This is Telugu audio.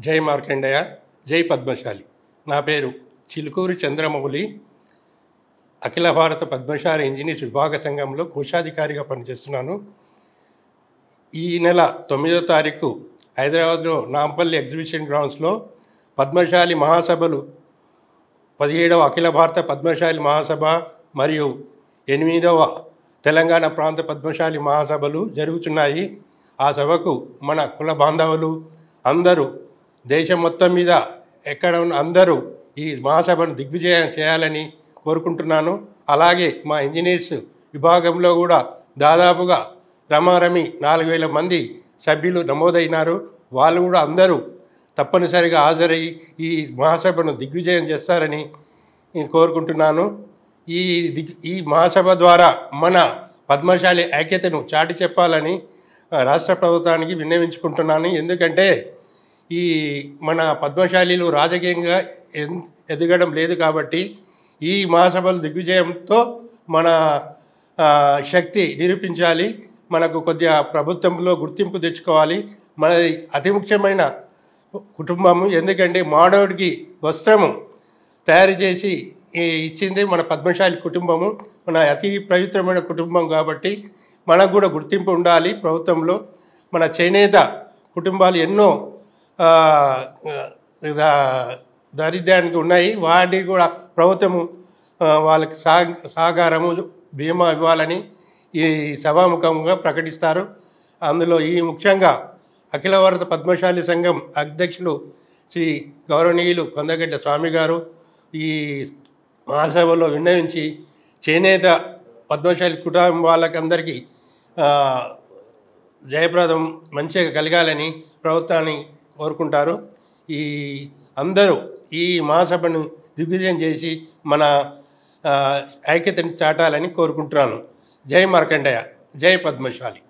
జై మార్కండేయ, జై పద్మశాలి. నా పేరు చిలుకూరి చంద్రమౌళి. అఖిల భారత పద్మశాలి ఇంజనీర్స్ విభాగ సంఘంలో కోశాధికారిగా పనిచేస్తున్నాను. ఈ నెల 9వ తారీఖు హైదరాబాద్లో నాంపల్లి ఎగ్జిబిషన్ గ్రౌండ్స్లో పద్మశాలి మహాసభలు 17వ అఖిల భారత పద్మశాలి మహాసభ మరియు 8వ తెలంగాణ ప్రాంత పద్మశాలి మహాసభలు జరుగుతున్నాయి. ఆ సభకు మన కుల బాంధవులు అందరూ దేశం మొత్తం మీద ఎక్కడ ఉన్న అందరూ ఈ మహాసభను దిగ్విజయం చేయాలని కోరుకుంటున్నాను. అలాగే మా ఇంజనీర్స్ విభాగంలో కూడా దాదాపుగా రమారమి 4000 మంది సభ్యులు నమోదైనారు. వాళ్ళు కూడా అందరూ తప్పనిసరిగా హాజరై ఈ మహాసభను దిగ్విజయం చేస్తారని కోరుకుంటున్నాను. ఈ మహాసభ ద్వారా మన పద్మశాలి ఐక్యతను చాటి చెప్పాలని రాష్ట్ర ప్రభుత్వానికి విన్నవించుకుంటున్నాను. ఎందుకంటే ఈ మన పద్మశాలీలు రాజకీయంగా ఎదగడం లేదు కాబట్టి ఈ మహాసభలు దిగ్విజయంతో మన శక్తి నిరూపించాలి. మనకు కొద్దిగా ప్రభుత్వంలో గుర్తింపు తెచ్చుకోవాలి. మనది అతి ముఖ్యమైన కుటుంబము. ఎందుకంటే మానవుడికి వస్త్రము తయారు చేసి ఇచ్చింది మన పద్మశాలి కుటుంబము. మన అతి పవిత్రమైన కుటుంబం కాబట్టి మనకు కూడా గుర్తింపు ఉండాలి ప్రభుత్వంలో. మన చేనేత కుటుంబాలు ఎన్నో దారిద్ర్యానికి ఉన్నాయి. వాటిని కూడా ప్రభుత్వము వాళ్ళకి సహకారము బీమా ఇవ్వాలని ఈ సభాముఖంగా ప్రకటిస్తారు. అందులో ఈ ముఖ్యంగా అఖిల భారత పద్మశాలి సంఘం అధ్యక్షులు శ్రీ గౌరవనీయులు కొందగడ్డ స్వామి గారు ఈ మహాసభలో విన్నవించి చేనేత పద్మశాలి కుటుంబాలకు అందరికీ జయప్రదం మంచిగా కలగాలని ప్రభుత్వాన్ని కోరుకుంటారు. అందరూ ఈ మహాసభను దిగ్విజయం చేసి మన ఐక్యతను చాటాలని కోరుకుంటున్నాను. జై మార్కండేయ, జై పద్మశాలి.